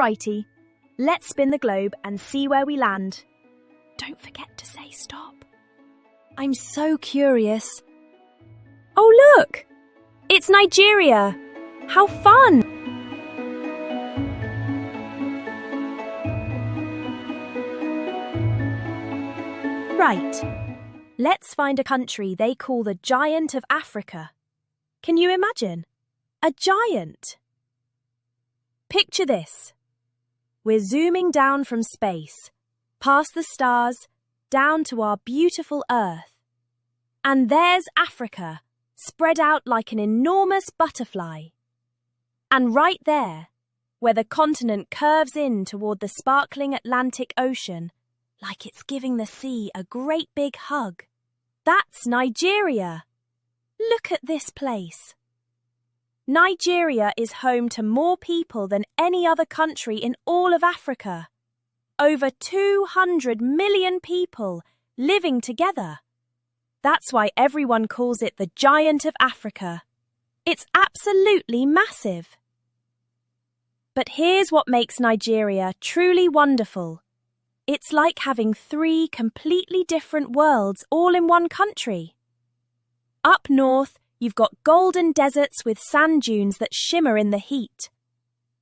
Alrighty, let's spin the globe and see where we land. Don't forget to say stop. I'm so curious. Oh look! It's Nigeria! How fun! Right, let's find a country they call the Giant of Africa. Can you imagine? A giant! Picture this. We're zooming down from space, past the stars, down to our beautiful Earth. And there's Africa, spread out like an enormous butterfly. And right there, where the continent curves in toward the sparkling Atlantic Ocean, like it's giving the sea a great big hug, that's Nigeria. Look at this place. Nigeria is home to more people than any other country in all of Africa. Over 200 million people living together. That's why everyone calls it the Giant of Africa. It's absolutely massive. But here's what makes Nigeria truly wonderful. It's like having 3 completely different worlds all in one country. Up north, you've got golden deserts with sand dunes that shimmer in the heat.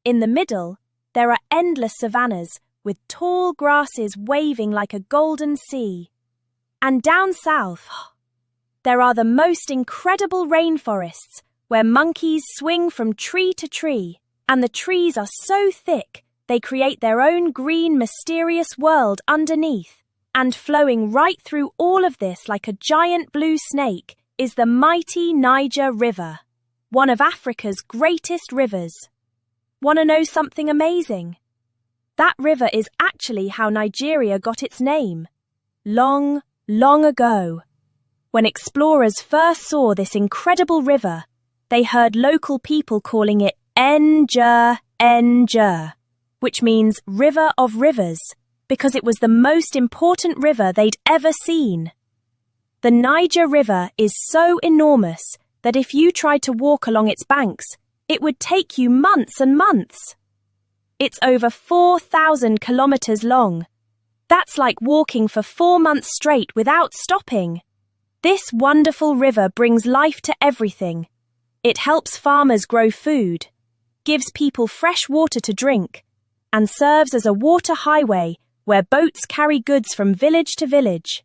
In the middle, there are endless savannas with tall grasses waving like a golden sea. And down south, there are the most incredible rainforests where monkeys swing from tree to tree, and the trees are so thick they create their own green, mysterious world underneath. And flowing right through all of this like a giant blue snake is the mighty Niger River, one of Africa's greatest rivers. Want to know something amazing? That river is actually how Nigeria got its name. Long, long ago, when explorers first saw this incredible river, they heard local people calling it Niger, Niger, which means River of Rivers, because it was the most important river they'd ever seen. The Niger River is so enormous that if you tried to walk along its banks, it would take you months and months. It's over 4,000 kilometers long. That's like walking for 4 months straight without stopping. This wonderful river brings life to everything. It helps farmers grow food, gives people fresh water to drink, and serves as a water highway where boats carry goods from village to village.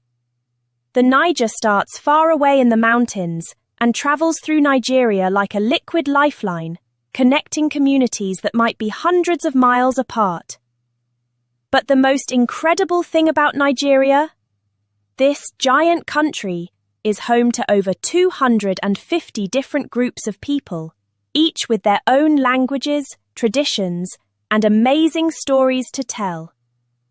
The Niger starts far away in the mountains and travels through Nigeria like a liquid lifeline, connecting communities that might be hundreds of miles apart. But the most incredible thing about Nigeria? This giant country is home to over 250 different groups of people, each with their own languages, traditions, and amazing stories to tell.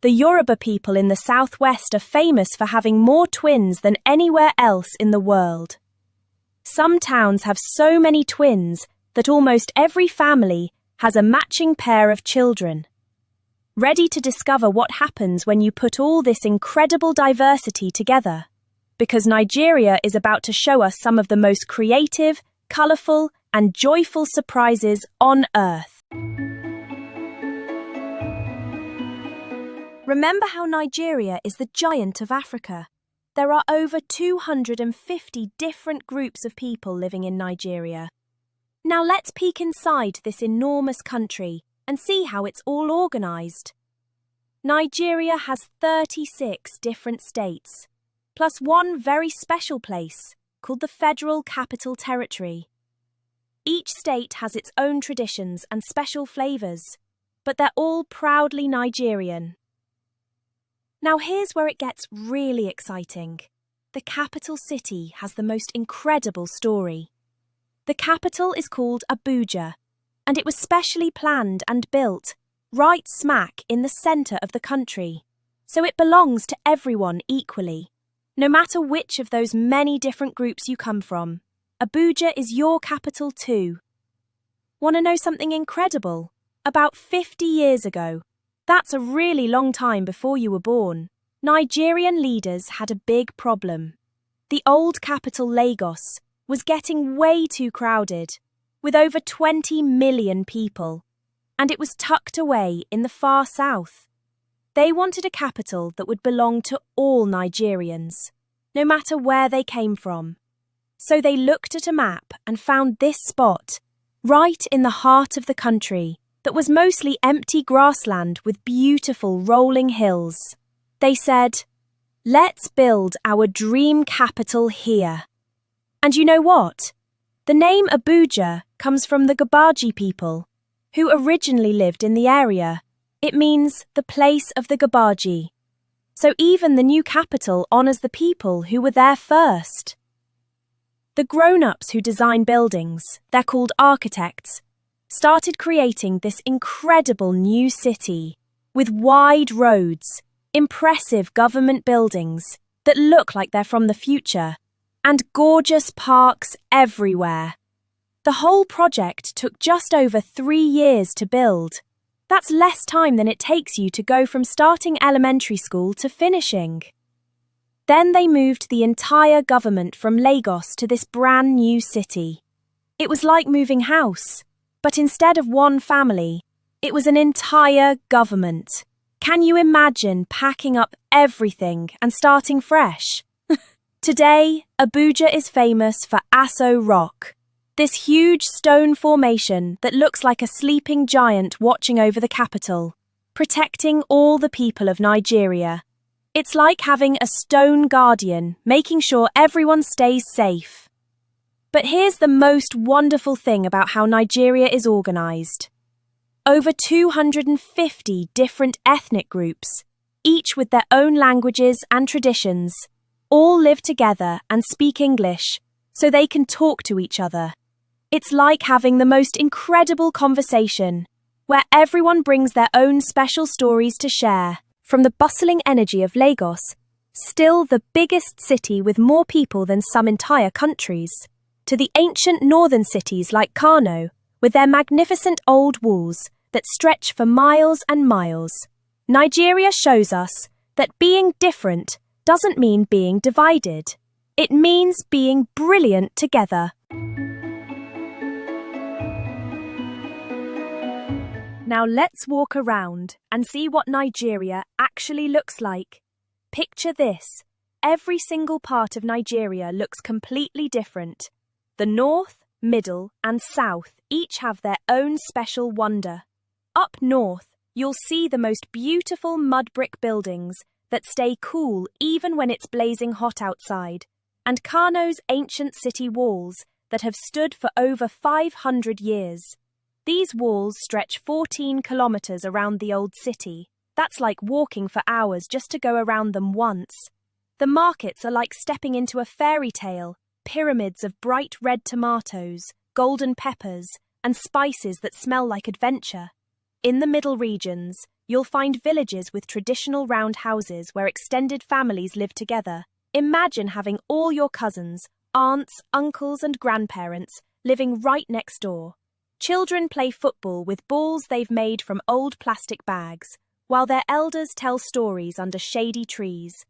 The Yoruba people in the southwest are famous for having more twins than anywhere else in the world. Some towns have so many twins that almost every family has a matching pair of children. Ready to discover what happens when you put all this incredible diversity together? Because Nigeria is about to show us some of the most creative, colourful, and joyful surprises on Earth. Remember how Nigeria is the Giant of Africa? There are over 250 different groups of people living in Nigeria. Now let's peek inside this enormous country and see how it's all organised. Nigeria has 36 different states, plus one very special place called the Federal Capital Territory. Each state has its own traditions and special flavours, but they're all proudly Nigerian. Now here's where it gets really exciting. The capital city has the most incredible story. The capital is called Abuja, and it was specially planned and built right smack in the centre of the country, so it belongs to everyone equally, no matter which of those many different groups you come from. Abuja is your capital too. Want to know something incredible? About 50 years ago, that's a really long time before you were born, Nigerian leaders had a big problem. The old capital Lagos was getting way too crowded, with over 20 million people. and it was tucked away in the far south. They wanted a capital that would belong to all Nigerians, no matter where they came from. So they looked at a map and found this spot, right in the heart of the country, that was mostly empty grassland with beautiful rolling hills. They said, "Let's build our dream capital here." And you know what? The name Abuja comes from the Gabaji people, who originally lived in the area. It means the place of the Gabaji. So even the new capital honours the people who were there first. The grown-ups who design buildings, they're called architects, started creating this incredible new city with wide roads, impressive government buildings that look like they're from the future, and gorgeous parks everywhere. The whole project took just over 3 years to build. That's less time than it takes you to go from starting elementary school to finishing. Then they moved the entire government from Lagos to this brand new city. It was like moving house, but instead of one family, it was an entire government. Can you imagine packing up everything and starting fresh? Today, Abuja is famous for Aso Rock, this huge stone formation that looks like a sleeping giant watching over the capital, protecting all the people of Nigeria. It's like having a stone guardian, making sure everyone stays safe. But here's the most wonderful thing about how Nigeria is organised. Over 250 different ethnic groups, each with their own languages and traditions, all live together and speak English so they can talk to each other. It's like having the most incredible conversation, where everyone brings their own special stories to share. From the bustling energy of Lagos, still the biggest city with more people than some entire countries, to the ancient northern cities like Kano, with their magnificent old walls that stretch for miles and miles. Nigeria shows us that being different doesn't mean being divided. It means being brilliant together. Now let's walk around and see what Nigeria actually looks like. Picture this. Every single part of Nigeria looks completely different. The north, middle, and south each have their own special wonder. Up north, you'll see the most beautiful mud brick buildings that stay cool even when it's blazing hot outside, and Kano's ancient city walls that have stood for over 500 years. These walls stretch 14 kilometers around the old city. That's like walking for hours just to go around them once. The markets are like stepping into a fairy tale, pyramids of bright red tomatoes, golden peppers, and spices that smell like adventure. In the middle regions, you'll find villages with traditional round houses where extended families live together. Imagine having all your cousins, aunts, uncles, and grandparents living right next door. Children play football with balls they've made from old plastic bags, while their elders tell stories under shady trees.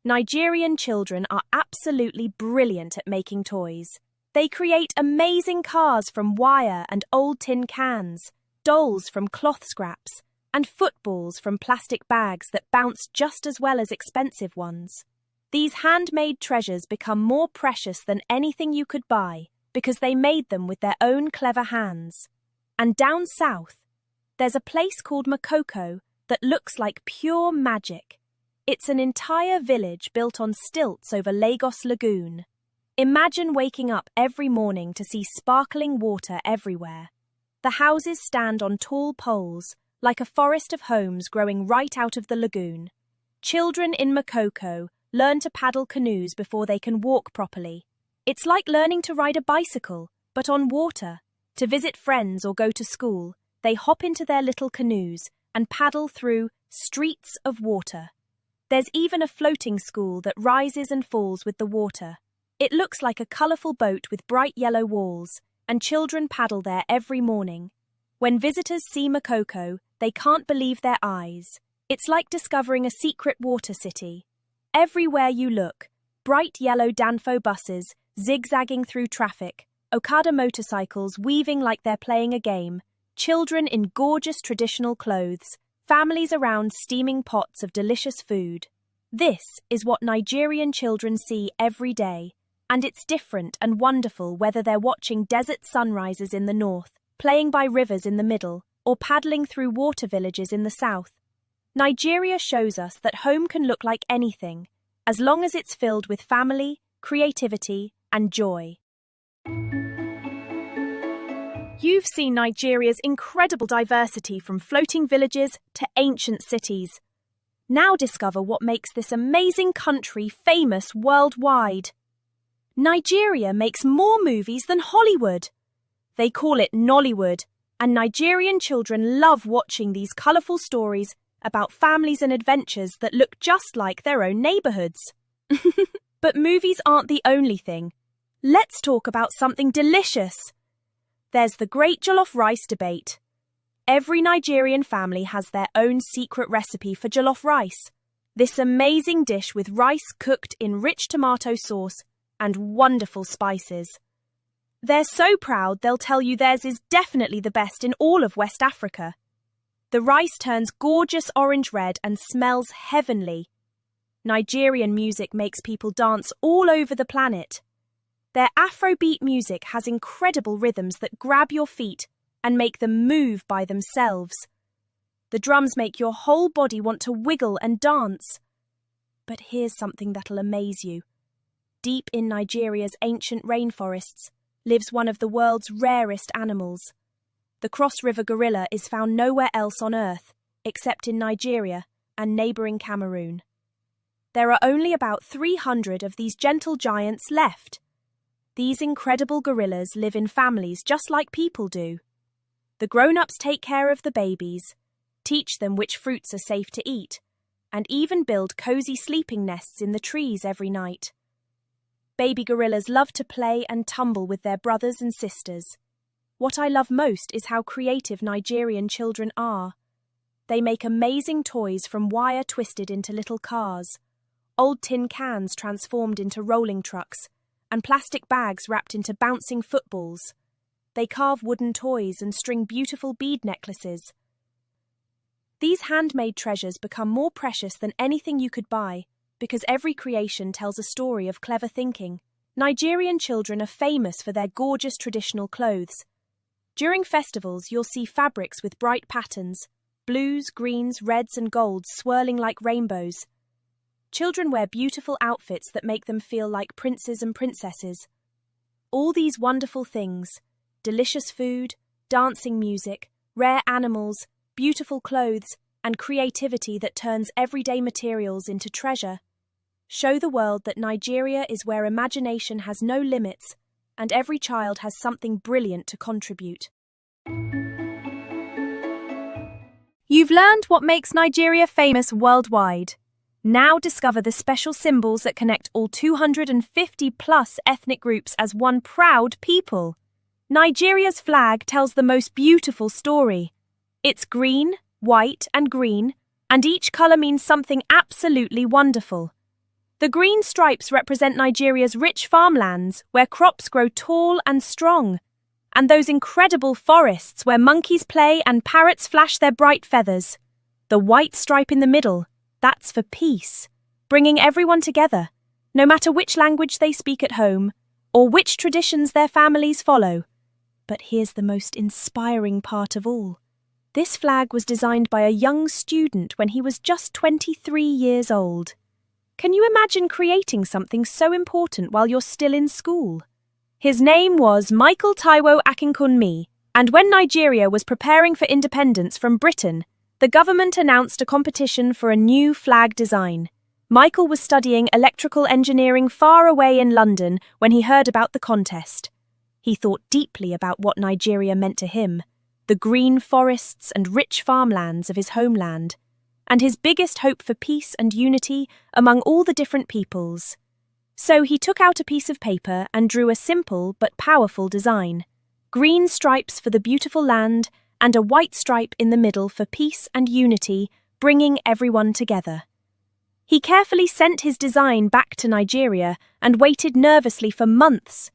Nigerian children are absolutely brilliant at making toys. They create amazing cars from wire and old tin cans, dolls from cloth scraps, and footballs from plastic bags that bounce just as well as expensive ones. These handmade treasures become more precious than anything you could buy because they made them with their own clever hands. And down south, there's a place called Makoko that looks like pure magic. It's an entire village built on stilts over Lagos Lagoon. Imagine waking up every morning to see sparkling water everywhere. The houses stand on tall poles, like a forest of homes growing right out of the lagoon. Children in Makoko learn to paddle canoes before they can walk properly. It's like learning to ride a bicycle, but on water. To visit friends or go to school, they hop into their little canoes and paddle through streets of water. There's even a floating school that rises and falls with the water. It looks like a colourful boat with bright yellow walls, and children paddle there every morning. When visitors see Makoko, they can't believe their eyes. It's like discovering a secret water city. Everywhere you look, bright yellow Danfo buses zigzagging through traffic, Okada motorcycles weaving like they're playing a game, children in gorgeous traditional clothes, families around steaming pots of delicious food. This is what Nigerian children see every day, and it's different and wonderful whether they're watching desert sunrises in the north, playing by rivers in the middle, or paddling through water villages in the south. Nigeria shows us that home can look like anything, as long as it's filled with family, creativity, and joy. You've seen Nigeria's incredible diversity from floating villages to ancient cities. Now discover what makes this amazing country famous worldwide. Nigeria makes more movies than Hollywood. They call it Nollywood, and Nigerian children love watching these colourful stories about families and adventures that look just like their own neighbourhoods. But movies aren't the only thing. Let's talk about something delicious. There's the great jollof rice debate. Every Nigerian family has their own secret recipe for jollof rice. This amazing dish with rice cooked in rich tomato sauce and wonderful spices. They're so proud they'll tell you theirs is definitely the best in all of West Africa. The rice turns gorgeous orange red and smells heavenly. Nigerian music makes people dance all over the planet. Their Afrobeat music has incredible rhythms that grab your feet and make them move by themselves. The drums make your whole body want to wiggle and dance. But here's something that'll amaze you. Deep in Nigeria's ancient rainforests lives one of the world's rarest animals. The cross-river gorilla is found nowhere else on Earth, except in Nigeria and neighbouring Cameroon. There are only about 300 of these gentle giants left. These incredible gorillas live in families just like people do. The grown-ups take care of the babies, teach them which fruits are safe to eat, and even build cosy sleeping nests in the trees every night. Baby gorillas love to play and tumble with their brothers and sisters. What I love most is how creative Nigerian children are. They make amazing toys from wire twisted into little cars, old tin cans transformed into rolling trucks, and plastic bags wrapped into bouncing footballs. They carve wooden toys and string beautiful bead necklaces. These handmade treasures become more precious than anything you could buy because every creation tells a story of clever thinking. Nigerian children are famous for their gorgeous traditional clothes. During festivals, you'll see fabrics with bright patterns, blues, greens, reds and golds swirling like rainbows. Children wear beautiful outfits that make them feel like princes and princesses. All these wonderful things, delicious food, dancing music, rare animals, beautiful clothes, and creativity that turns everyday materials into treasure, show the world that Nigeria is where imagination has no limits and every child has something brilliant to contribute. You've learned what makes Nigeria famous worldwide. Now discover the special symbols that connect all 250-plus ethnic groups as one proud people. Nigeria's flag tells the most beautiful story. It's green, white and green, and each colour means something absolutely wonderful. The green stripes represent Nigeria's rich farmlands, where crops grow tall and strong, and those incredible forests where monkeys play and parrots flash their bright feathers. The white stripe in the middle, that's for peace, bringing everyone together, no matter which language they speak at home or which traditions their families follow. But here's the most inspiring part of all. This flag was designed by a young student when he was just 23 years old. Can you imagine creating something so important while you're still in school? His name was Michael Taiwo Akinkunmi, and when Nigeria was preparing for independence from Britain, the government announced a competition for a new flag design. Michael was studying electrical engineering far away in London when he heard about the contest. He thought deeply about what Nigeria meant to him, the green forests and rich farmlands of his homeland, and his biggest hope for peace and unity among all the different peoples. So he took out a piece of paper and drew a simple but powerful design. Green stripes for the beautiful land and a white stripe in the middle for peace and unity, bringing everyone together. He carefully sent his design back to Nigeria and waited nervously for months.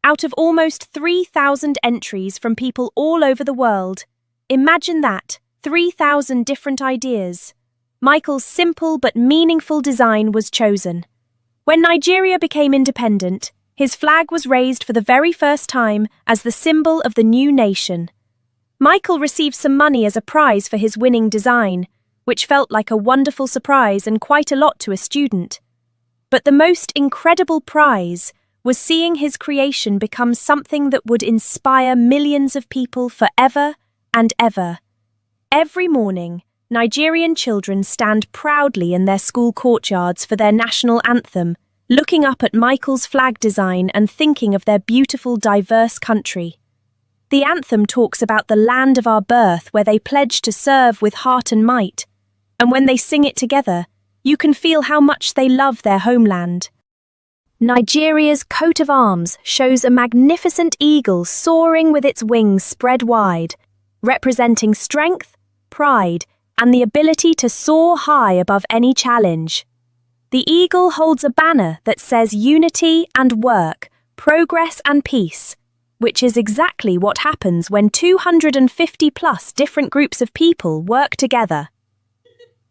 Out of almost 3,000 entries from people all over the world, Imagine that, 3,000 different ideas. Michael's simple but meaningful design was chosen. When Nigeria became independent, his flag was raised for the very first time as the symbol of the new nation. Michael received some money as a prize for his winning design, which felt like a wonderful surprise and quite a lot to a student. But the most incredible prize was seeing his creation become something that would inspire millions of people forever and ever. Every morning, Nigerian children stand proudly in their school courtyards for their national anthem, looking up at Michael's flag design and thinking of their beautiful, diverse country. The anthem talks about the land of our birth where they pledge to serve with heart and might, and when they sing it together, you can feel how much they love their homeland. Nigeria's coat of arms shows a magnificent eagle soaring with its wings spread wide, representing strength, pride, and the ability to soar high above any challenge. The eagle holds a banner that says unity and work, progress and peace, which is exactly what happens when 250+ different groups of people work together.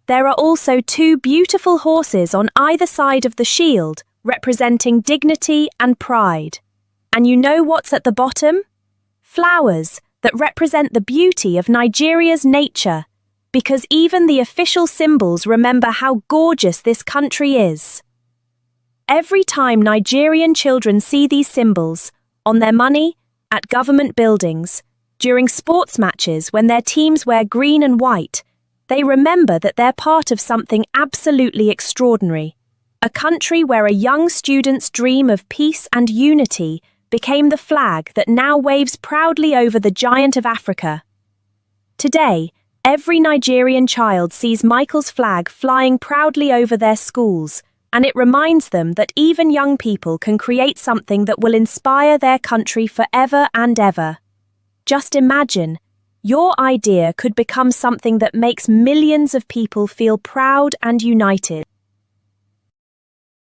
There are also two beautiful horses on either side of the shield, representing dignity and pride. And you know what's at the bottom? Flowers that represent the beauty of Nigeria's nature, because even the official symbols remember how gorgeous this country is. Every time Nigerian children see these symbols, on their money, at government buildings, during sports matches when their teams wear green and white, they remember that they're part of something absolutely extraordinary. A country where a young student's dream of peace and unity became the flag that now waves proudly over the giant of Africa. Today, every Nigerian child sees Michael's flag flying proudly over their schools, and it reminds them that even young people can create something that will inspire their country forever and ever. Just imagine, your idea could become something that makes millions of people feel proud and united.